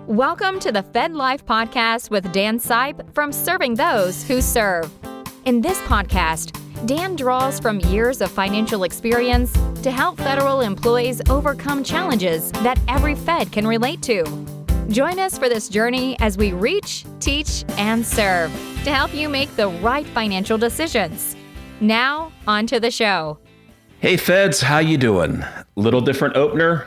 Welcome to the FedLife podcast with Dan Sipe from Serving Those Who Serve. In this podcast, Dan draws from years of financial experience to help federal employees overcome challenges that every Fed can relate to. Join us for this journey as we reach, teach, and serve to help you make the right financial decisions. Now, on to the show. Hey Feds, how you doing? Little different opener.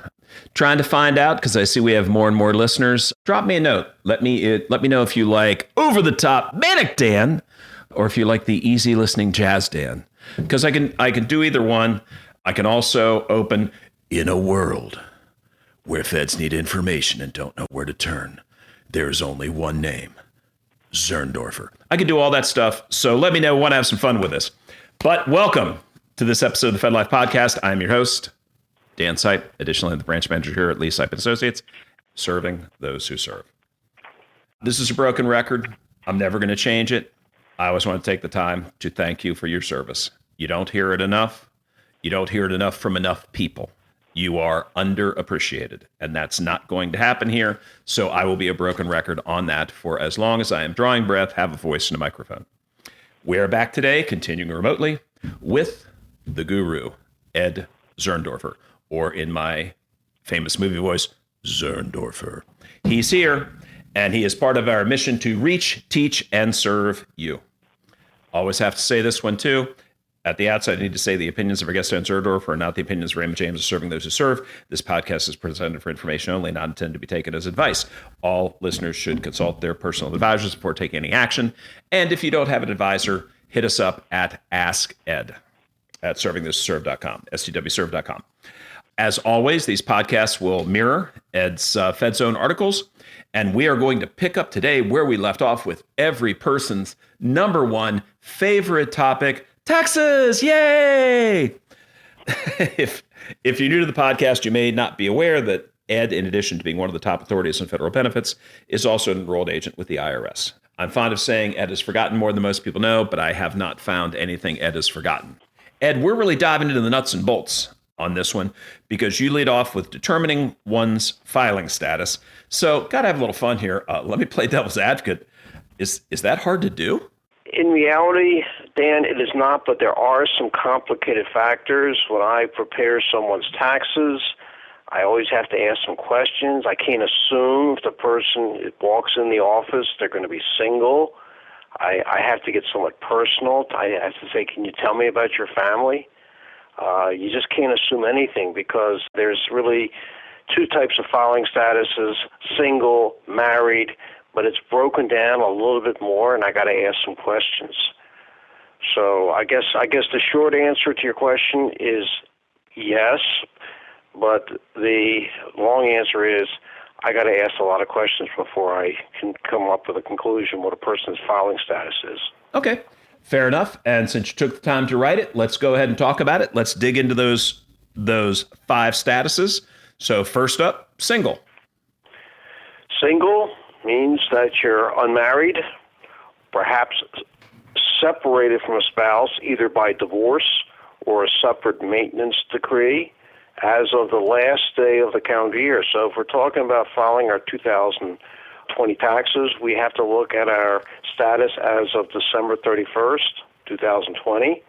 Trying to find out because I see we have more and more listeners. Drop me a note. Let me know if you like over the top manic Dan, or if you like the easy listening jazz Dan. Because I can do either one. I can also open in a world where Feds need information and don't know where to turn. There is only one name, Zurndorfer. I can do all that stuff. So let me know. Want to have some fun with this. But welcome to this episode of the FedLife Podcast. I'm your host, Dan Sipe. Additionally, I'm the branch manager here at Sipe and Associates, serving those who serve. This is a broken record. I'm never going to change it. I always want to take the time to thank you for your service. You don't hear it enough. You don't hear it enough from enough people. You are underappreciated, and that's not going to happen here. So I will be a broken record on that for as long as I am drawing breath, have a voice, and a microphone. We are back today, continuing remotely, with the guru, Ed Zurndorfer, or in my famous movie voice, Zurndorfer. He's here, and he is part of our mission to reach, teach, and serve you. Always have to say this one, too. At the outset, I need to say the opinions of our guest, Ed Zurndorfer, are not the opinions of Raymond James of Serving Those Who Serve. This podcast is presented for information only, not intended to be taken as advice. All listeners should consult their personal advisors before taking any action. And if you don't have an advisor, hit us up at Ask Ed at servingthosewhoserve.com, stwserve.com. As always, these podcasts will mirror Ed's FedZone articles, and we are going to pick up today where we left off with every person's number one favorite topic, taxes. Yay! If you're new to the podcast, you may not be aware that Ed, in addition to being one of the top authorities on federal benefits, is also an enrolled agent with the IRS. I'm fond of saying Ed has forgotten more than most people know, but I have not found anything Ed has forgotten. Ed, we're really diving into the nuts and bolts on this one because you lead off with determining one's filing status. So got to have a little fun here. Let me play devil's advocate. Is that hard to do? In reality, Dan, it is not, but there are some complicated factors. When I prepare someone's taxes, I always have to ask some questions. I can't assume if the person walks in the office, they're going to be single. I have to get somewhat personal. I have to say, can you tell me about your family? You just can't assume anything because there's really two types of filing statuses, single, married, but it's broken down a little bit more, and I got to ask some questions. So I guess the short answer to your question is yes, but the long answer is I got to ask a lot of questions before I can come up with a conclusion what a person's filing status is. Okay. Fair enough. And since you took the time to write it, let's go ahead and talk about it. Let's dig into those five statuses. So first up, single. Single means that you're unmarried, perhaps separated from a spouse either by divorce or a separate maintenance decree as of the last day of the calendar year. So if we're talking about filing our 2020 taxes, we have to look at our status as of December 31st, 2020.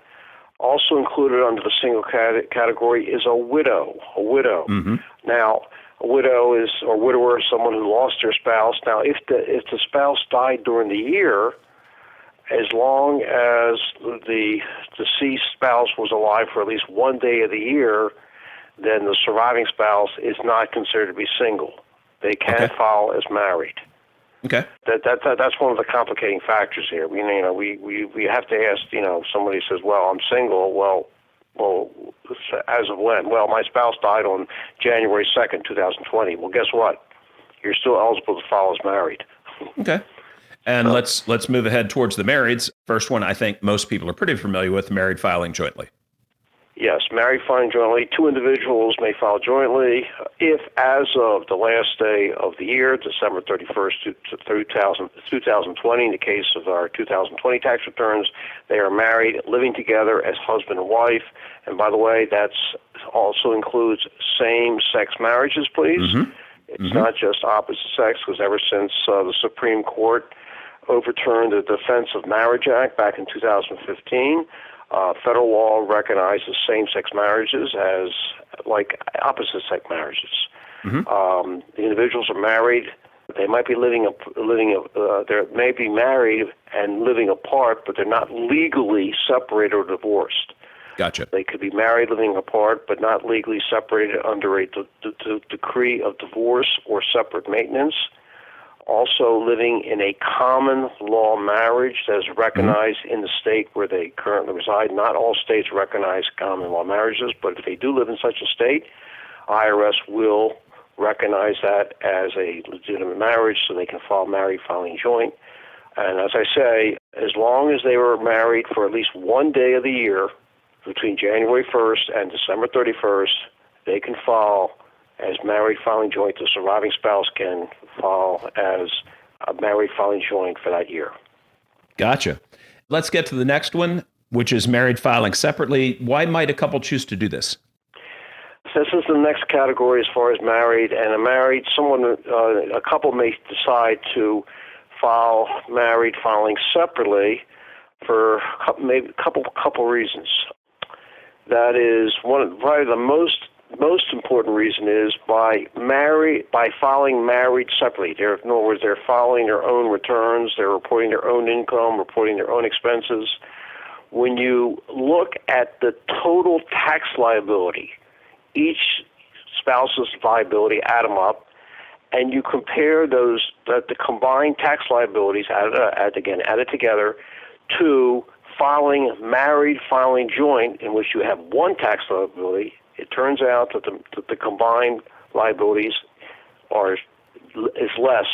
Also included under the single category is a widow. Mm-hmm. Now, a widow is, or widower is someone who lost their spouse. Now, if the spouse died during the year, as long as the deceased spouse was alive for at least one day of the year, then the surviving spouse is not considered to be single. They can file as married. Okay. That's one of the complicating factors here. We have to ask. Somebody says, "Well, I'm single." Well, as of when? Well, my spouse died on January 2nd, 2020. Well, guess what? You're still eligible to file as married. Okay. And let's move ahead towards the marrieds. First one, I think most people are pretty familiar with: married filing jointly. Yes, married filing jointly. Two individuals may file jointly if, as of the last day of the year, December 31st, 2020, in the case of our 2020 tax returns, they are married, living together as husband and wife. And by the way, that's also includes same-sex marriages, please. Mm-hmm. It's not just opposite sex, because ever since the Supreme Court overturned the Defense of Marriage Act back in 2015, federal law recognizes same-sex marriages as like opposite-sex marriages. The individuals are married. They might be they may be married and living apart, but they're not legally separated or divorced. Gotcha. They could be married, living apart, but not legally separated under a decree of divorce or separate maintenance. Also living in a common law marriage that is recognized in the state where they currently reside. Not all states recognize common law marriages, but if they do live in such a state, IRS will recognize that as a legitimate marriage, so they can file married filing joint. And as I say, as long as they were married for at least one day of the year, between January 1st and December 31st, they can file as married filing joint. The surviving spouse can file as a married filing joint for that year. Gotcha. Let's get to the next one, which is married filing separately. Why might a couple choose to do this? This is the next category as far as married. And a couple may decide to file married filing separately for maybe a couple reasons. That is probably the most important reason is by filing married separately. In other words, they're filing their own returns, they're reporting their own income, reporting their own expenses. When you look at the total tax liability, each spouse's liability, add them up, and you compare the combined tax liabilities, added together, to married filing joint, in which you have one tax liability, it turns out that the combined liabilities is less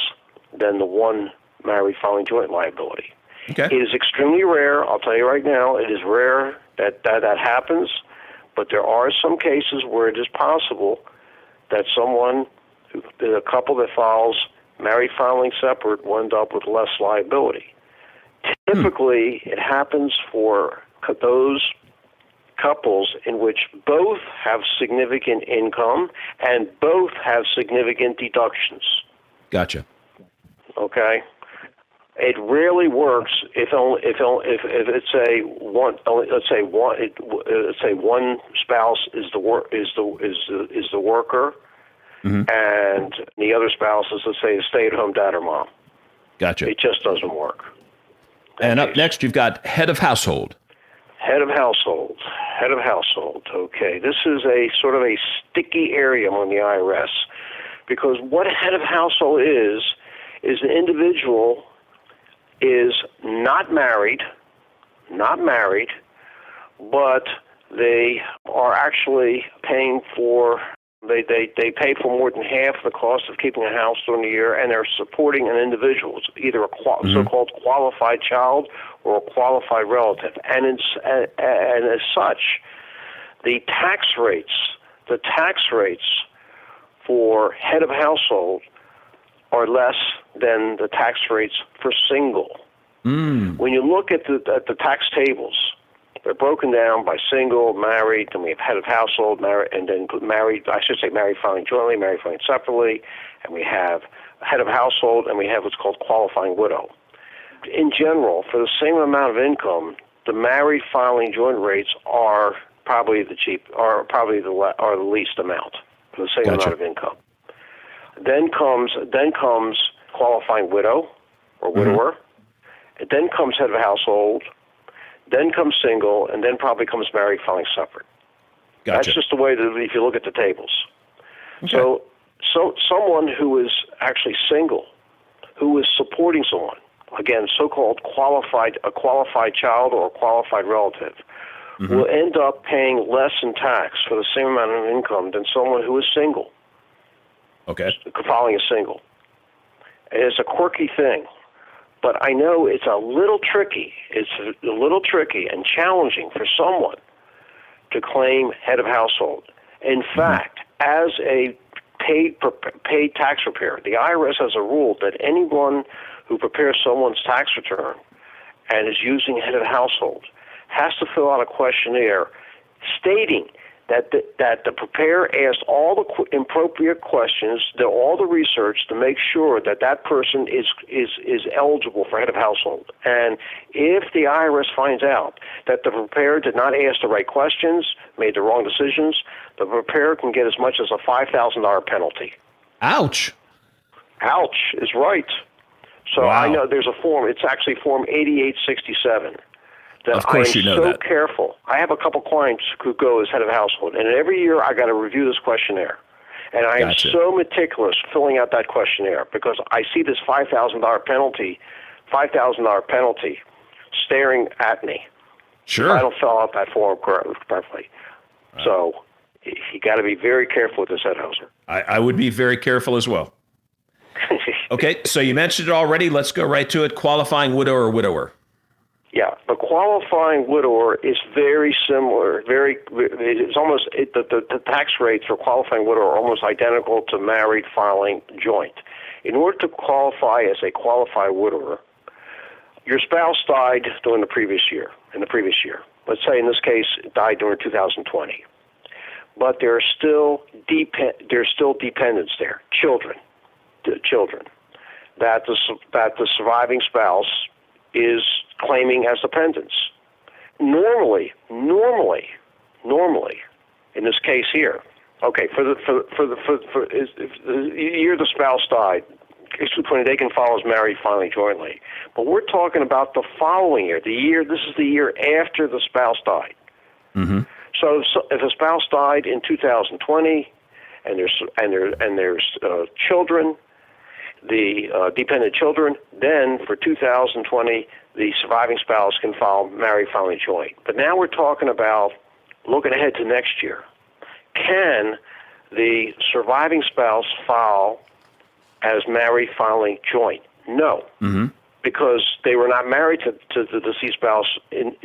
than the one married filing joint liability. Okay. It is extremely rare. I'll tell you right now, it is rare that happens, but there are some cases where it is possible that a couple that files married filing separate will end up with less liability. Typically, it happens for those couples in which both have significant income and both have significant deductions. Gotcha. Okay. It rarely works if it's one spouse is the worker, and the other spouse is, let's say, a stay-at-home dad or mom. Gotcha. It just doesn't work. And up next, you've got head of household. Head of household. Okay. This is a sort of a sticky area among the IRS, because what a head of household is an individual is not married, but they are actually paying for They pay for more than half the cost of keeping a house during the year, and they're supporting an individual. It's either a so-called qualified child or a qualified relative. And as such, the tax rates for head of household are less than the tax rates for single. When you look at the tax tables, they're broken down by single, married, then we have head of household, married, and then married filing jointly, married filing separately, and we have head of household, and we have what's called qualifying widow. In general, for the same amount of income, the married filing joint rates are probably the least amount for the same amount of income. Then comes qualifying widow or widower. Then comes head of household. Then comes single, and then probably comes married filing separate. Gotcha. That's just the way that if you look at the tables. Okay. So someone who is actually single, who is supporting someone, again, so-called a qualified child or a qualified relative, will end up paying less in tax for the same amount of income than someone who is single. Okay. Filing a single. And it's a quirky thing. But I know it's a little tricky. It's a little tricky and challenging for someone to claim head of household. In fact, as a paid tax preparer, the IRS has a rule that anyone who prepares someone's tax return and is using head of household has to fill out a questionnaire stating that the preparer asked all the appropriate questions, did all the research to make sure that that person is eligible for head of household. And if the IRS finds out that the preparer did not ask the right questions, made the wrong decisions, the preparer can get as much as a $5,000 penalty. Ouch. Ouch is right. So wow. I know there's a form. It's actually Form 8867. Of course you know so that. Careful. I have a couple clients who go as head of household, and every year I got to review this questionnaire. And I am so meticulous filling out that questionnaire because I see this $5,000 penalty staring at me. Sure. If I don't fill out that form correctly. Right. So you got to be very careful with this head household. I would be very careful as well. Okay, so you mentioned it already. Let's go right to it. Qualifying widow or widower. Yeah, the qualifying widower is very similar. The tax rates for qualifying widower are almost identical to married filing joint. In order to qualify as a qualified widower, your spouse died during the previous year. Let's say in this case it died during 2020, but there's still dependents there, children that the surviving spouse is claiming as dependents. Normally, in this case here, okay, for the year the spouse died, they can file as married filing jointly. But we're talking about the following year. This is the year after the spouse died. Mm-hmm. So if a spouse died in 2020, and there's children, the dependent children, then for 2020, the surviving spouse can file married filing joint. But now we're talking about looking ahead to next year. Can the surviving spouse file as married filing joint? No, mm-hmm. because they were not married to the deceased spouse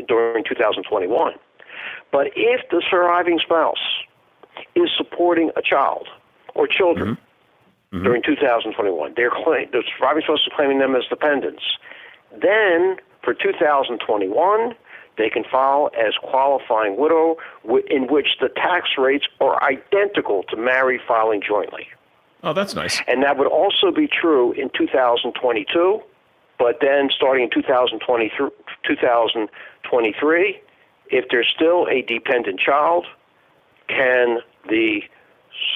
during 2021. But if the surviving spouse is supporting a child or children, mm-hmm. Mm-hmm. during 2021, the surviving spouse is claiming them as dependents. Then, for 2021, they can file as qualifying widow, in which the tax rates are identical to married filing jointly. Oh, that's nice. And that would also be true in 2022, but then starting in 2023, if there's still a dependent child, can the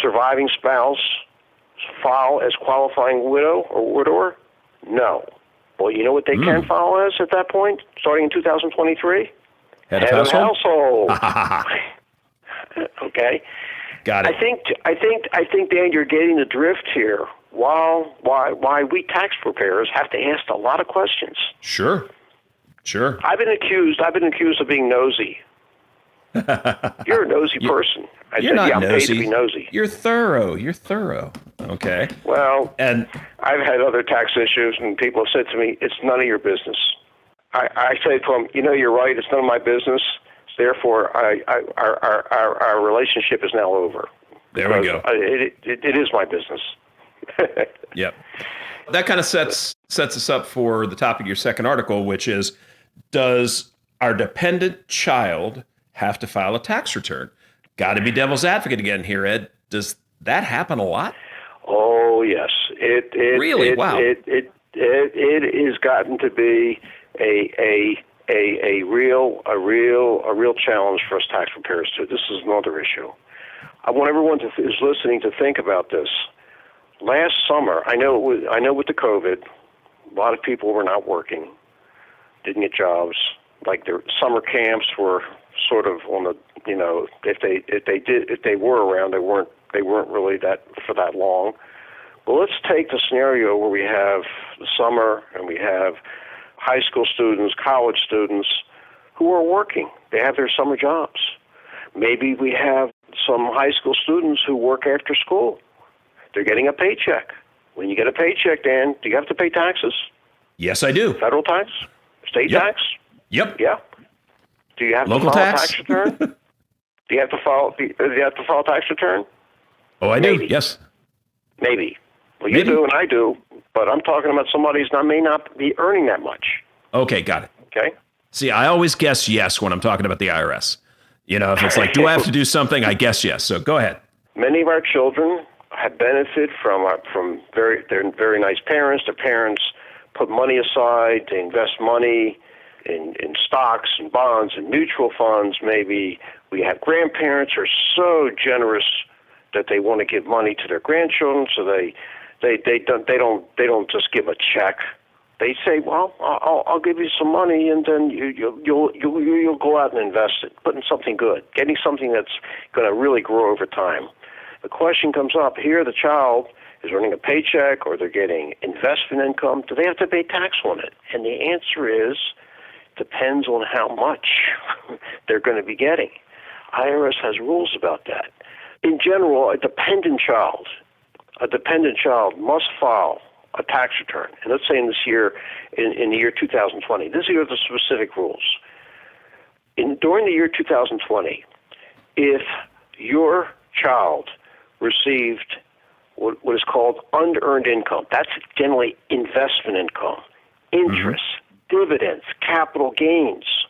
surviving spouse file as qualifying widow or widower? No. Well, you know what they can file as at that point, starting in 2023? Head of household. Okay. Got it. I think, Dan, you're getting the drift here. Why we tax preparers have to ask a lot of questions. Sure. I've been accused of being nosy. You're a nosy person. You're not I'm nosy. paid to be nosy. You're thorough. Okay. Well, and I've had other tax issues, and people have said to me, "It's none of your business." I say to them, "You're right. It's none of my business. Therefore, our relationship is now over." There we go. It is my business. Yep. That kind of sets us up for the topic of your second article, which is, does our dependent child have to file a tax return? Got to be devil's advocate again here, Ed. Does that happen a lot? Oh yes, really? Wow. It has gotten to be a real challenge for us tax preparers too. This is another issue. I want everyone who's listening to think about this. Last summer, I know with the COVID, a lot of people were not working, didn't get jobs. Like their summer camps were sort of on the, if they were around, they weren't really that for that long. But let's take the scenario where we have the summer and we have high school students, college students who are working. They have their summer jobs. Maybe we have some high school students who work after school. They're getting a paycheck. When you get a paycheck, Dan, do you have to pay taxes? Yes, I do. Federal tax? State tax? Yep. Yeah. Do you have Local to file tax? a tax return? Do you have to file a tax return? Oh, I do. Yes. Maybe. Well, you do and I do, but I'm talking about somebody who may not be earning that much. Okay, got it. Okay. See, I always guess yes when I'm talking about the IRS. If it's like, do I have to do something? I guess yes. So go ahead. Many of our children have benefited from their very nice parents. Their parents put money aside to invest money in stocks and bonds and mutual funds. Maybe we have grandparents who are so generous that they want to give money to their grandchildren, so they don't just give a check. They say, well, I'll give you some money, and then you'll go out and invest it, put in something good, getting something that's going to really grow over time. The question comes up here: the child is earning a paycheck, or they're getting investment income. Do they have to pay tax on it? And the answer is, depends on how much they're going to be getting. IRS has rules about that. In general, a dependent child must file a tax return. And let's say in this year, in the year 2020, these are the specific rules. During the year 2020, if your child received what is called unearned income, that's generally investment income, interest, dividends, capital gains.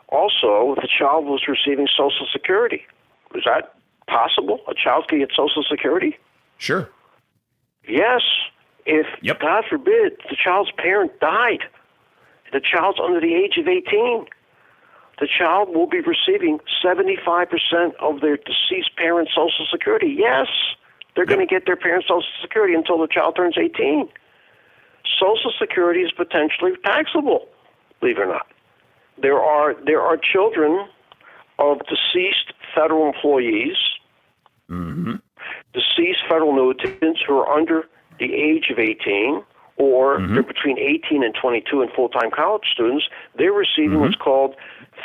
Also, if the child was receiving Social Security, is that possible? A child can get Social Security? Sure. Yes. If, God forbid, the child's parent died, the child's under the age of 18, the child will be receiving 75% of their deceased parent's Social Security. Yes, they're going to get their parent's Social Security until the child turns 18. Social Security is potentially taxable, believe it or not. There are children of deceased federal employees, deceased federal annuitants who are under the age of 18, or they're between 18 and 22 and full-time college students. They're receiving what's called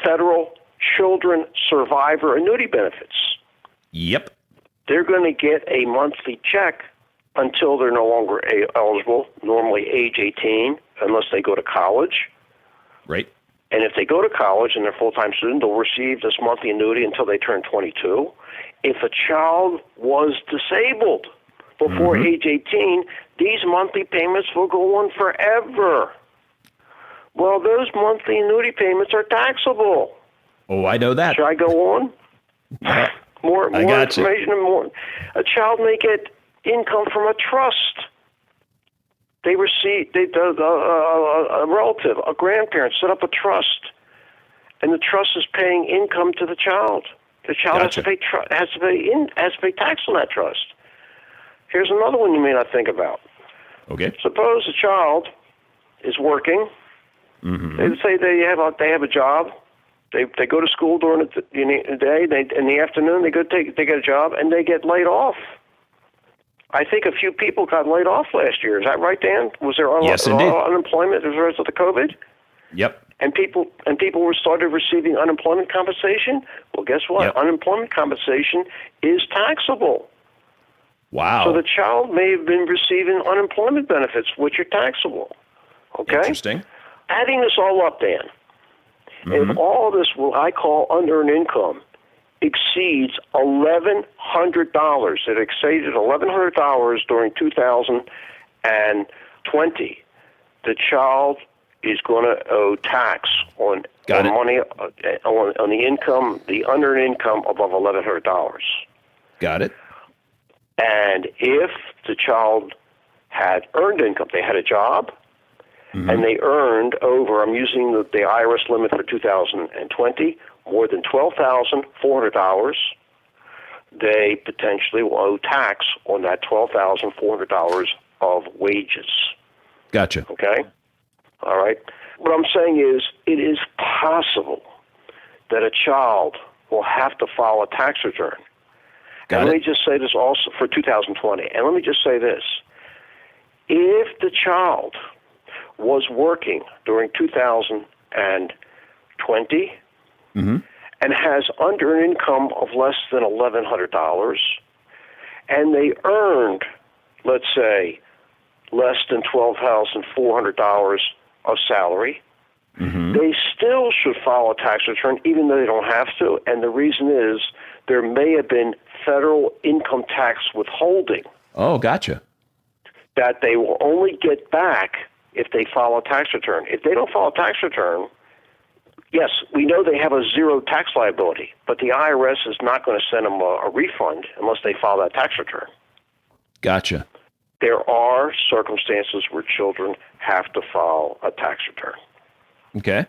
federal children survivor annuity benefits. Yep. They're going to get a monthly check until they're no longer eligible, normally age 18, unless they go to college. Right. And if they go to college and they're a full-time student, they'll receive this monthly annuity until they turn 22. If a child was disabled before age 18, these monthly payments will go on forever. Well, those monthly annuity payments are taxable. Oh, I know that. Should I go on? More information and more. A child may get income from a trust. They receive a relative, a grandparent set up a trust, and the trust is paying income to the child. The child has to pay tax on that trust. Here's another one you may not think about. Okay. Suppose a child is working. They say they have a job. They go to school during the day. In the afternoon they get a job and they get laid off. I think a few people got laid off last year. Is that right, Dan? Was there unemployment as a result of COVID? Yep. And people started receiving unemployment compensation. Well, guess what? Yep. Unemployment compensation is taxable. Wow. So the child may have been receiving unemployment benefits, which are taxable. Okay? Interesting. Adding this all up, Dan, if all of this, what I call unearned income, exceeds $1,100, it exceeded $1,100 during 2020, the child is going to owe tax on money, on the income, the unearned income above $1,100. Got it. And if the child had earned income, they had a job, and they earned over, I'm using the IRS limit for 2020, more than $12,400, they potentially will owe tax on that $12,400 of wages. Gotcha. Okay? All right? What I'm saying is, it is possible that a child will have to file a tax return. Let me just say this also for 2020. And let me just say this. If the child was working during 2020 and has unearned income of less than $1,100, and they earned, let's say, less than $12,400 of salary, they still should file a tax return even though they don't have to. And the reason is there may have been federal income tax withholding. Oh, gotcha. That they will only get back if they file a tax return. If they don't file a tax return, Yes, we know they have a zero tax liability, but the IRS is not going to send them a refund unless they file that tax return. Gotcha. There are circumstances where children have to file a tax return. Okay.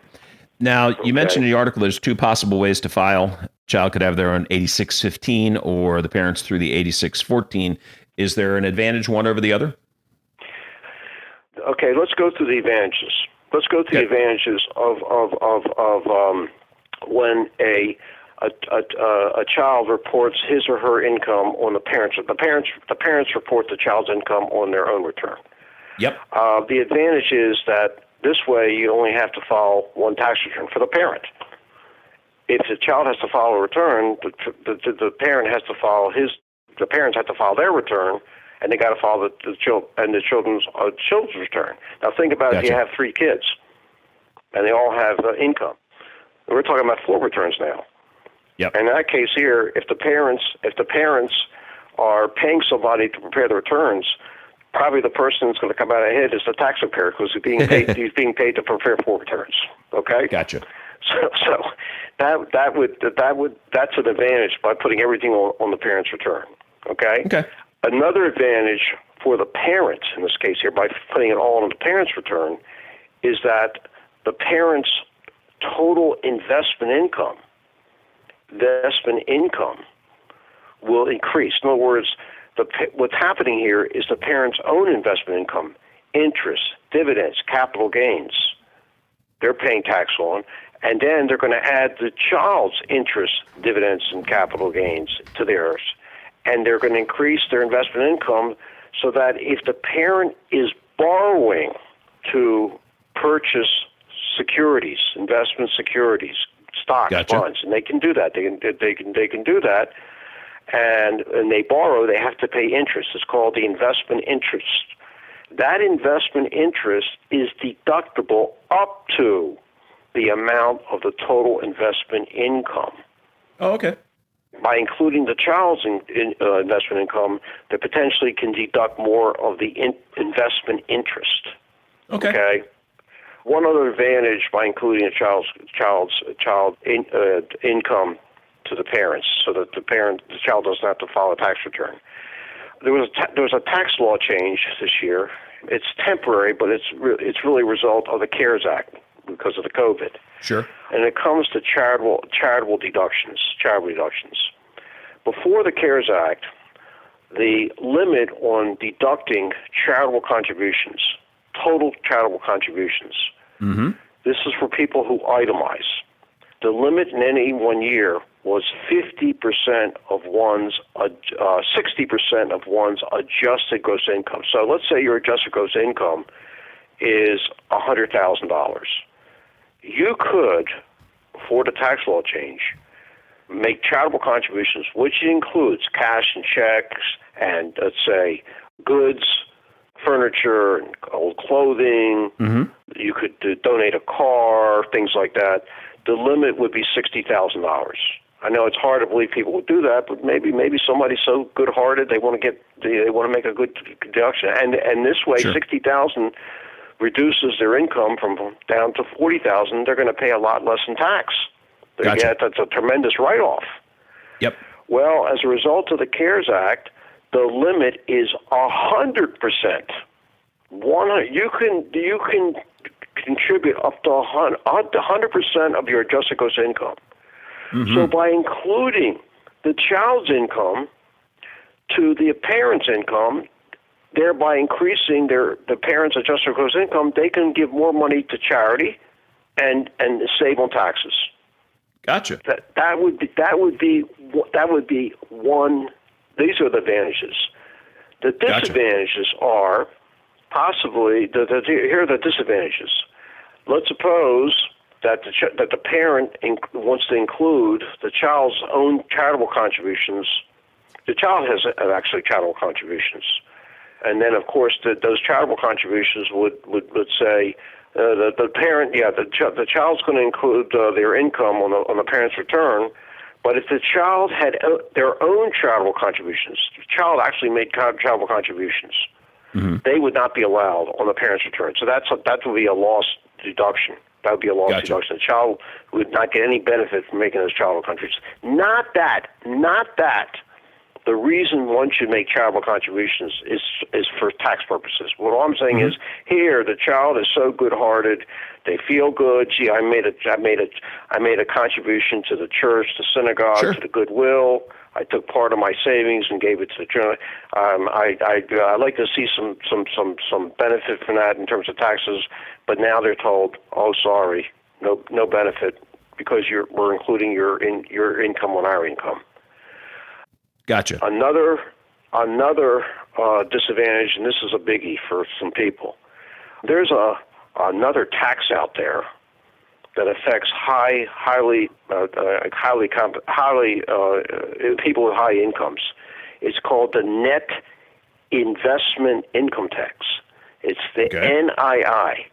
Now, you mentioned in the article there's two possible ways to file. Child could have their own 8615 or the parents through the 8614. Is there an advantage one over the other? Okay, let's go through the advantages. Let's go through the advantages of when a child reports his or her income on the parents. The parents report the child's income on their own return. Yep. The advantage is that this way you only have to file one tax return for the parent. If the child has to file a return, the parent has to file the parents have to file their return, and they got to file the children's return. Now think about if you have 3 kids, and they all have income. We're talking about 4 returns now. Yep. In that case here, if the parents are paying somebody to prepare the returns, probably the person that's going to come out ahead is the tax preparer because he's being paid to prepare 4 returns. Okay. Gotcha. So that's an advantage by putting everything on the parent's return. Okay. Okay. Another advantage for the parent in this case here by putting it all on the parent's return is that the parent's total investment income will increase. In other words, what's happening here is the parent's own investment income, interest, dividends, capital gains, they're paying tax on, and then they're going to add the child's interest, dividends, and capital gains to theirs, and they're going to increase their investment income so that if the parent is borrowing to purchase securities, investment securities, stocks, bonds, and they can do that. They can do that, and they borrow. They have to pay interest. It's called the investment interest. That investment interest is deductible up to the amount of the total investment income. Oh, okay. By including the child's investment income, they potentially can deduct more of the investment interest. Okay. One other advantage by including a child's income to the parents, so that the child doesn't have to file a tax return. There was a tax law change this year. It's temporary, but it's really a result of the CARES Act because of the COVID. Sure. And it comes to charitable deductions. Before the CARES Act, the limit on deducting charitable contributions, total charitable contributions. Mm-hmm. This is for people who itemize. The limit in any one year was 50% of 60% of one's adjusted gross income. So let's say your adjusted gross income is $100,000. You could, before the tax law change, make charitable contributions, which includes cash and checks and, let's say, goods, furniture, and old clothing. Mm-hmm. You could donate a car, things like that. The limit would be $60,000. I know it's hard to believe people would do that, but maybe somebody's so good-hearted they want to make a good deduction, and this way, sure. $60,000 reduces their income from down to $40,000. They're going to pay a lot less in tax. Gotcha. That's a tremendous write-off. Yep. Well, as a result of the CARES Act, the limit is 100%. You can contribute up to 100% of your adjusted gross income. Mm-hmm. So by including the child's income to the parent's income, thereby increasing the parent's adjusted gross income, they can give more money to charity and save on taxes. Gotcha. That would be one. These are the advantages. The disadvantages are possibly here are the disadvantages. Let's suppose that the parent wants to include the child's own charitable contributions. The child has actually charitable contributions, and then of course those charitable contributions would say the parent, the child's going to include their income on the parent's return. But if the child had their own charitable contributions, the child actually made charitable contributions, mm-hmm. they would not be allowed on the parent's return. So that would be a lost deduction. That would be a loss Gotcha. deduction. The child would not get any benefit from making those charitable contributions. Not that. The reason one should make charitable contributions is for tax purposes. What I'm saying is, here the child is so good-hearted, they feel good. Gee, I made a contribution to the church, the synagogue, Sure. to the Goodwill. I took part of my savings and gave it to the church. I'd like to see some benefit from that in terms of taxes, but now they're told, oh, sorry, no benefit because we're including your income on our income. Gotcha. Another disadvantage, and this is a biggie for some people. There's another tax out there that affects people with high incomes. It's called the net investment income tax. It's the NII.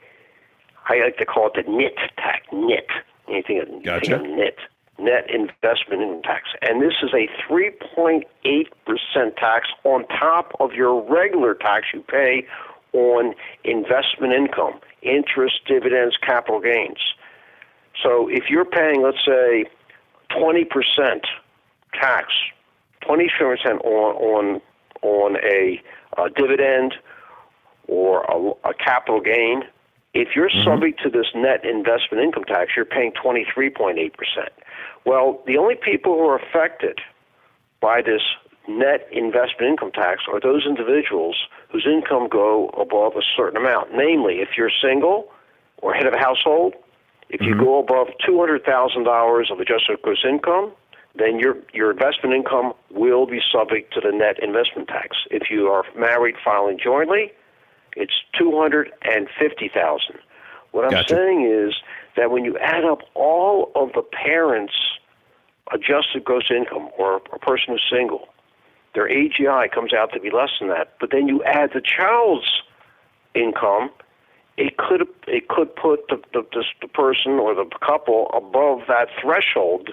I like to call it the NIT tax. NIT. Anything of NIT. Net investment income tax. And this is a 3.8% tax on top of your regular tax you pay on investment income, interest, dividends, capital gains. So if you're paying, let's say, 20% tax, 20% on a dividend or a capital gain, if you're subject to this net investment income tax, you're paying 23.8%. Well, the only people who are affected by this net investment income tax are those individuals whose income go above a certain amount. Namely, if you're single or head of a household, if you go above $200,000 of adjusted gross income, then your investment income will be subject to the net investment tax. If you are married filing jointly, it's $250,000. What I'm saying is that when you add up all of the parents' adjusted gross income, or a person who's single, their AGI comes out to be less than that. But then you add the child's income, it could put the person or the couple above that threshold,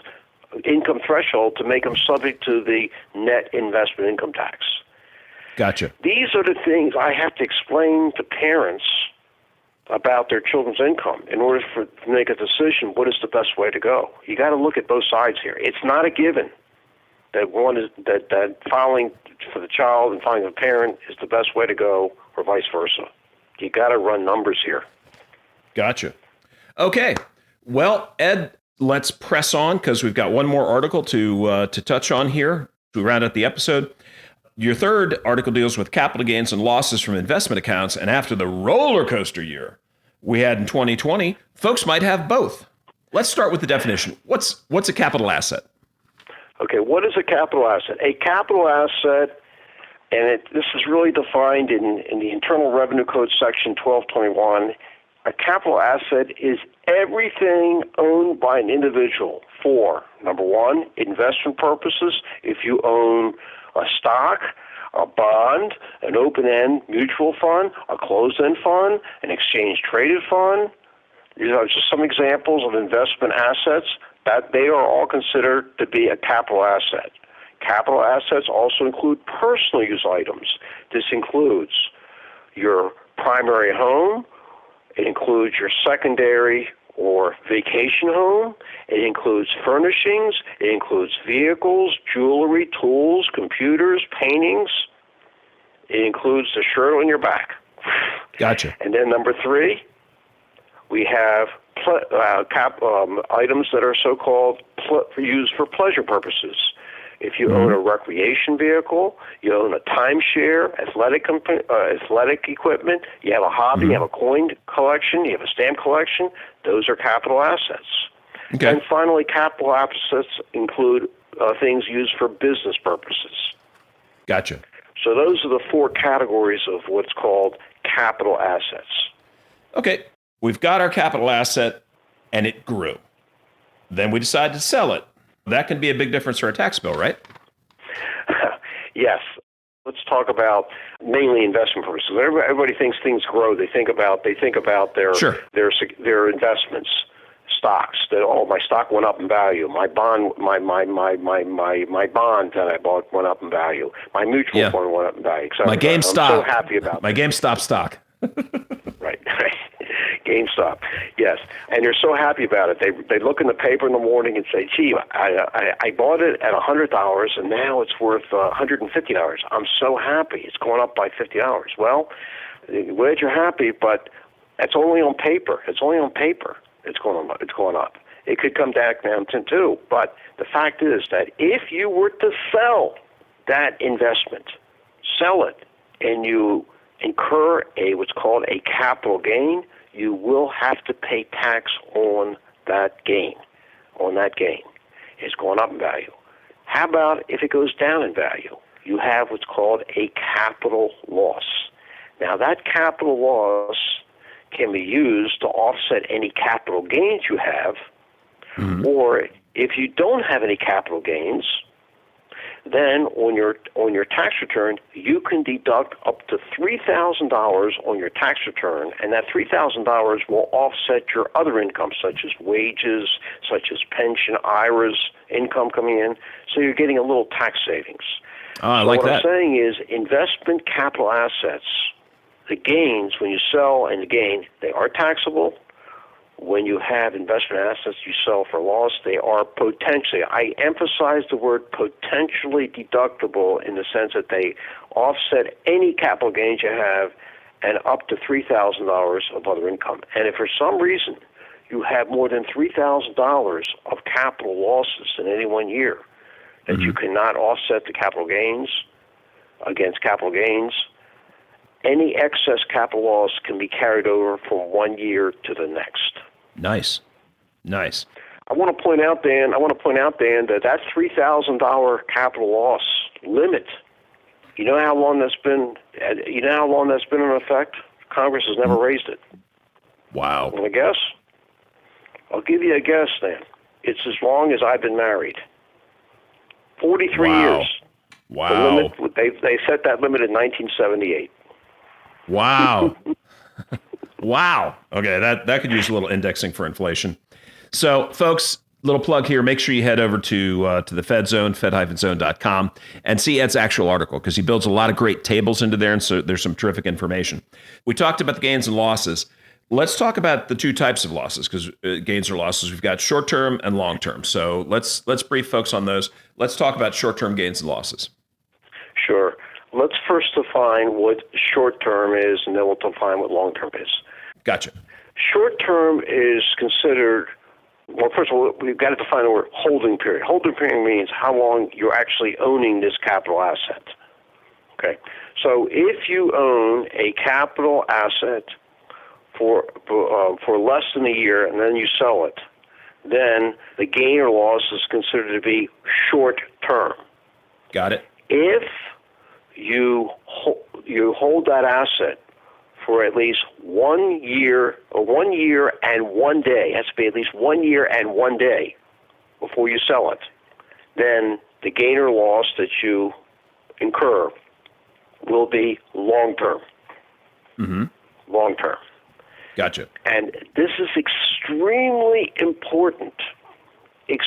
income threshold, to make them subject to the net investment income tax. Gotcha. These are the things I have to explain to parents about their children's income in order to make a decision. What is the best way to go? You got to look at both sides here. It's not a given that one is that filing for the child and filing for the parent is the best way to go, or vice versa. You got to run numbers here. Gotcha. Okay. Well, Ed, let's press on because we've got one more article to touch on here to round out the episode. Your third article deals with capital gains and losses from investment accounts, and after the roller coaster year we had in 2020, folks might have both. Let's start with the definition. What's a capital asset? Okay, what is a capital asset? A capital asset, and this is really defined in the Internal Revenue Code section 1221. A capital asset is everything owned by an individual for, number one, investment purposes. If you own a stock, a bond, an open-end mutual fund, a closed-end fund, an exchange-traded fund. These are just some examples of investment assets that they are all considered to be a capital asset. Capital assets also include personal use items. This includes your primary home. It includes your secondary or vacation home. It includes furnishings. It includes vehicles, jewelry, tools, computers, paintings. It includes the shirt on your back. Gotcha. And then number three, we have items that are so-called used for pleasure purposes. If you own a recreation vehicle, you own a timeshare, athletic equipment, you have a hobby, you have a coin collection, you have a stamp collection, those are capital assets. Okay. And finally, capital assets include things used for business purposes. Gotcha. So those are the four categories of what's called capital assets. Okay. We've got our capital asset, and it grew. Then we decided to sell it. That can be a big difference for a tax bill, right? Yes. Let's talk about mainly investment purposes. Everybody thinks things grow. They think about their investments, stocks. That my stock went up in value. My bond, my bond that I bought went up in value. My mutual fund went up in value. My GameStop. I'm so happy about my GameStop stock. Right. GameStop, yes. And they're so happy about it. They look in the paper in the morning and say, gee, I bought it at $100 and now it's worth $150. I'm so happy. It's going up by $50. Well, glad you're happy, but that's only on paper. It's only on paper. It's going up. It could come back down too. But the fact is that if you were to sell that investment, sell it, and you incur what's called a capital gain, you will have to pay tax on that gain. It's going up in value. How about if it goes down in value? You have what's called a capital loss. Now, that capital loss can be used to offset any capital gains you have, or if you don't have any capital gains, then on your tax return, you can deduct up to $3,000 on your tax return, and that $3,000 will offset your other income, such as wages, such as pension, IRAs, income coming in. So you're getting a little tax savings. I like that. What I'm saying is investment capital assets, the gains, when you sell and the gain, they are taxable. When you have investment assets you sell for loss, they are potentially, I emphasize the word potentially deductible in the sense that they offset any capital gains you have and up to $3,000 of other income. And if for some reason you have more than $3,000 of capital losses in any 1 year that you cannot offset the capital gains against capital gains, any excess capital loss can be carried over from 1 year to the next. Nice. I want to point out, Dan, that $3,000 capital loss limit, you know how long that's been in effect? Congress has never raised it. Wow. Want to guess? I'll give you a guess, Dan. It's as long as I've been married. 43 years. Wow. The limit, they set that limit in 1978. Wow. Wow. Okay, that could use a little indexing for inflation. So, folks, little plug here. Make sure you head over to the Fed Zone, fed-zone.com, and see Ed's actual article, because he builds a lot of great tables into there, and so there's some terrific information. We talked about the gains and losses. Let's talk about the two types of losses, because gains or losses, we've got short-term and long-term. So let's brief folks on those. Let's talk about short-term gains and losses. Sure. Let's first define what short-term is, and then we'll define what long-term is. Gotcha. Short-term is considered, well, first of all, we've got to define the word holding period. Holding period means how long you're actually owning this capital asset. Okay? So if you own a capital asset for less than a year and then you sell it, then the gain or loss is considered to be short-term. Got it. If you hold that asset for at least 1 year, or 1 year and 1 day, it has to be at least 1 year and 1 day before you sell it, then the gain or loss that you incur will be long-term. Long-term. Gotcha. And this is extremely important in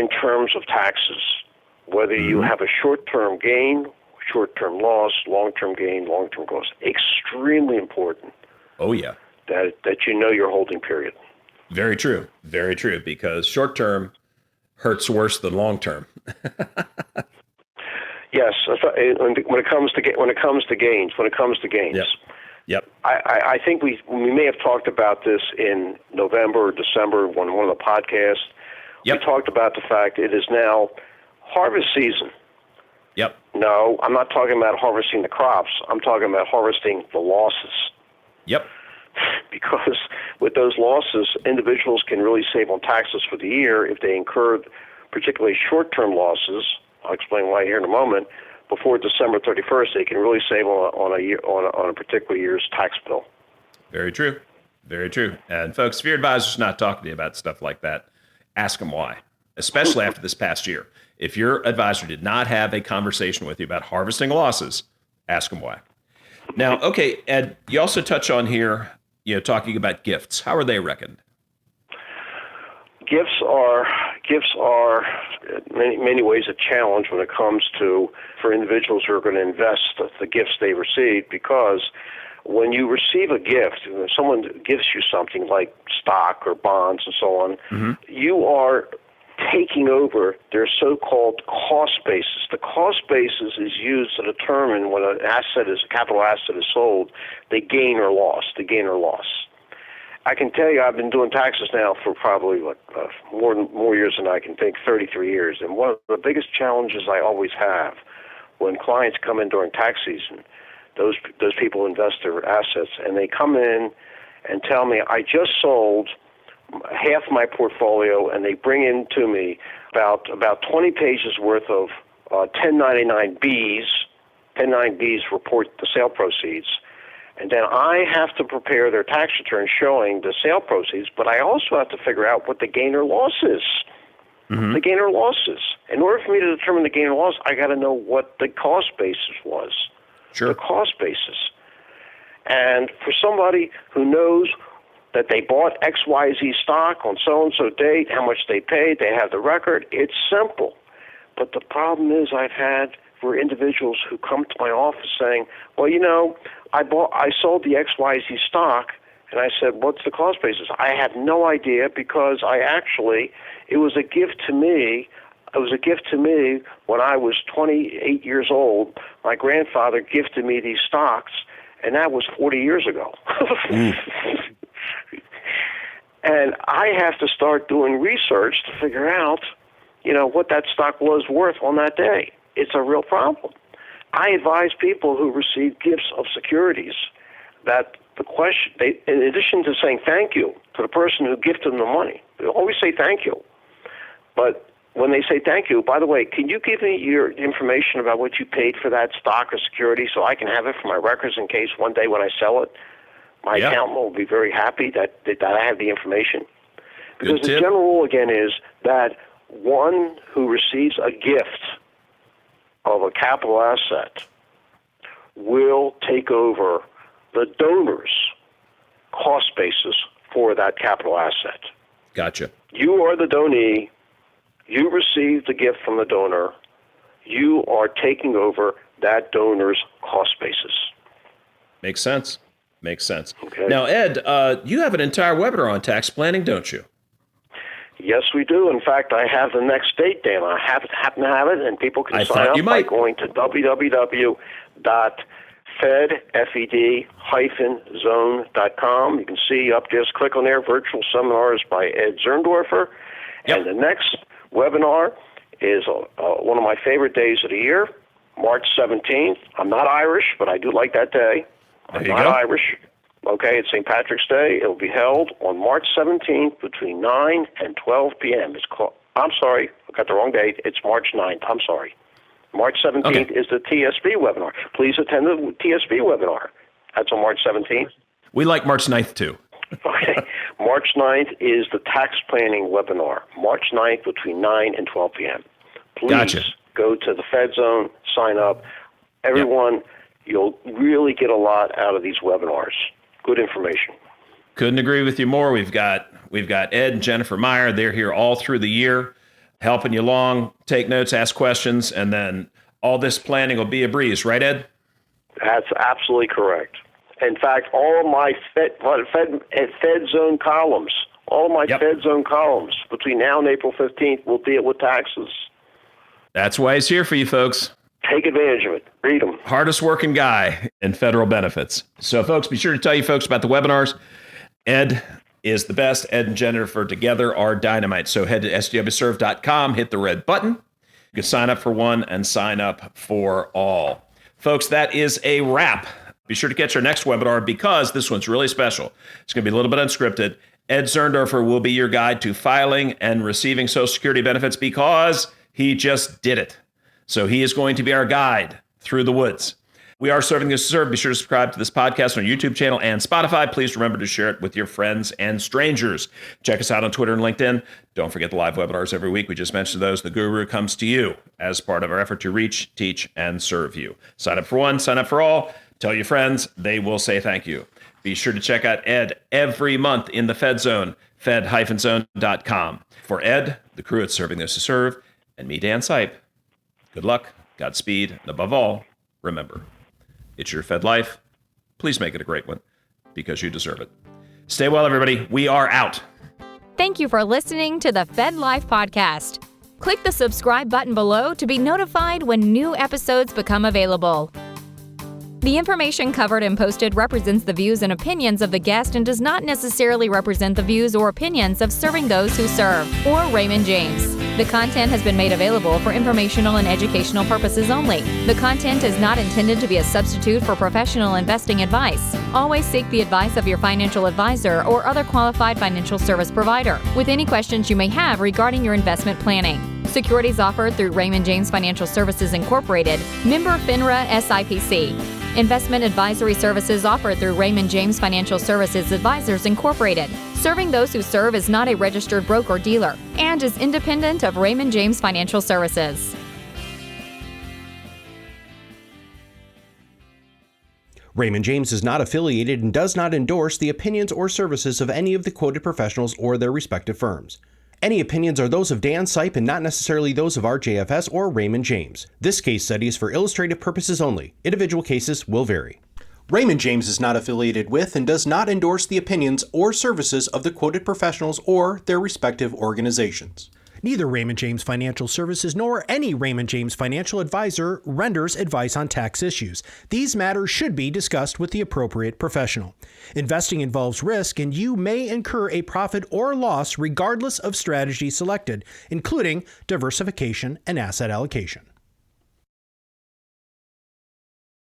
terms of taxes, whether you have a short-term gain, short-term loss, long-term gain, long-term loss. Extremely important. Oh, yeah. That you know your holding period. Very true, because short-term hurts worse than long-term. Yes, when it comes to gains. Yep. I think we may have talked about this in November or December on one of the podcasts. Yep. We talked about the fact it is now harvest season. Yep. No, I'm not talking about harvesting the crops. I'm talking about harvesting the losses. Yep. Because with those losses, individuals can really save on taxes for the year if they incur particularly short-term losses. I'll explain why here in a moment. Before December 31st, they can really save on a particular year's tax bill. Very true. And folks, if your advisor's not talking to you about stuff like that, ask them why, especially after this past year. If your advisor did not have a conversation with you about harvesting losses, ask them why. Now, okay, Ed, you also touch on here, talking about gifts. How are they reckoned? Gifts are in many ways a challenge when it comes to for individuals who are going to invest the gifts they receive, because when you receive a gift, when someone gives you something like stock or bonds and so on, you are taking over their so-called cost basis. The cost basis is used to determine when a capital asset is sold, the gain or loss. I can tell you, I've been doing taxes now for probably more years than I can think, 33 years. And one of the biggest challenges I always have when clients come in during tax season, those people invest their assets, and they come in and tell me, I just sold half my portfolio, and they bring in to me about 20 pages worth of 1099-Bs. 1099-Bs report the sale proceeds. And then I have to prepare their tax return showing the sale proceeds, but I also have to figure out what the gain or loss is. The gain or loss is. In order for me to determine the gain or loss, I got to know what the cost basis was. Sure. The cost basis. And for somebody who knows that they bought XYZ stock on so-and-so date, how much they paid, they have the record, it's simple. But the problem is I've had for individuals who come to my office saying, well, I sold the XYZ stock, and I said, what's the cost basis? I have no idea because it was a gift to me. It was a gift to me when I was 28 years old. My grandfather gifted me these stocks, and that was 40 years ago. And I have to start doing research to figure out, what that stock was worth on that day. It's a real problem. I advise people who receive gifts of securities that in addition to saying thank you to the person who gifted them the money, they always say thank you. But when they say thank you, by the way, can you give me your information about what you paid for that stock or security so I can have it for my records in case one day when I sell it, my accountant will be very happy that I have the information. Because the general rule, again, is that one who receives a gift of a capital asset will take over the donor's cost basis for that capital asset. Gotcha. You are the donee. You received the gift from the donor. You are taking over that donor's cost basis. Makes sense. Okay. Now, Ed, you have an entire webinar on tax planning, don't you? Yes, we do. In fact, I have the next date, Dan. I happen to have it, and people can sign up by going to www.fed-zone.com. You can see up, just click on there, Virtual Seminars by Ed Zurndorfer. Yep. And the next webinar is one of my favorite days of the year, March 17th. I'm not Irish, but I do like that day. I'm not Irish. Okay, it's St. Patrick's Day. It will be held on March 17th between 9 and 12 p.m. I'm sorry, I got the wrong date. It's March 9th. I'm sorry. March 17th is the TSB webinar. Please attend the TSB webinar. That's on March 17th. We like March 9th, too. Okay. March 9th is the tax planning webinar. March 9th between 9 and 12 p.m. Please go to the Fed Zone, sign up. Everyone, you'll really get a lot out of these webinars. Good information. Couldn't agree with you more. We've got Ed and Jennifer Meyer. They're here all through the year, helping you along, take notes, ask questions, and then all this planning will be a breeze, right, Ed? That's absolutely correct. In fact, all of my Fed Zone columns, Fed Zone columns between now and April 15th will deal with taxes. That's why he's here for you folks. Take advantage of it. Read them. Hardest working guy in federal benefits. So, folks, be sure to tell you folks about the webinars. Ed is the best. Ed and Jennifer together are dynamite. So head to swserve.com, hit the red button. You can sign up for one and sign up for all. Folks, that is a wrap. Be sure to catch our next webinar because this one's really special. It's going to be a little bit unscripted. Ed Zurndorfer will be your guide to filing and receiving Social Security benefits because he just did it. So he is going to be our guide through the woods. We are Serving Those Who Serve. Be sure to subscribe to this podcast on our YouTube channel and Spotify. Please remember to share it with your friends and strangers. Check us out on Twitter and LinkedIn. Don't forget the live webinars every week. We just mentioned those. The Guru comes to you as part of our effort to reach, teach, and serve you. Sign up for one, sign up for all. Tell your friends. They will say thank you. Be sure to check out Ed every month in the Fed Zone, fed-zone.com. For Ed, the crew at Serving Those Who Serve, and me, Dan Sipe, good luck, Godspeed, and above all, remember, it's your Fed life, Please make it a great one, because you deserve it. Stay well, everybody. We are out. Thank you for listening to the FedLife podcast. Click the subscribe button below to be notified when new episodes become available. The information covered and posted represents the views and opinions of the guest and does not necessarily represent the views or opinions of Serving Those Who Serve or Raymond James. The content has been made available for informational and educational purposes only. The content is not intended to be a substitute for professional investing advice. Always seek the advice of your financial advisor or other qualified financial service provider with any questions you may have regarding your investment planning. Securities offered through Raymond James Financial Services Incorporated, member FINRA SIPC. Investment advisory services offered through Raymond James Financial Services Advisors Incorporated. Serving Those Who Serve is not a registered broker-dealer and is independent of Raymond James Financial Services. Raymond James is not affiliated and does not endorse the opinions or services of any of the quoted professionals or their respective firms. Any opinions are those of Dan Sipe and not necessarily those of RJFS or Raymond James. This case study is for illustrative purposes only. Individual cases will vary. Raymond James is not affiliated with and does not endorse the opinions or services of the quoted professionals or their respective organizations. Neither Raymond James Financial Services nor any Raymond James financial advisor renders advice on tax issues. These matters should be discussed with the appropriate professional. Investing involves risk, and you may incur a profit or loss regardless of strategy selected, including diversification and asset allocation.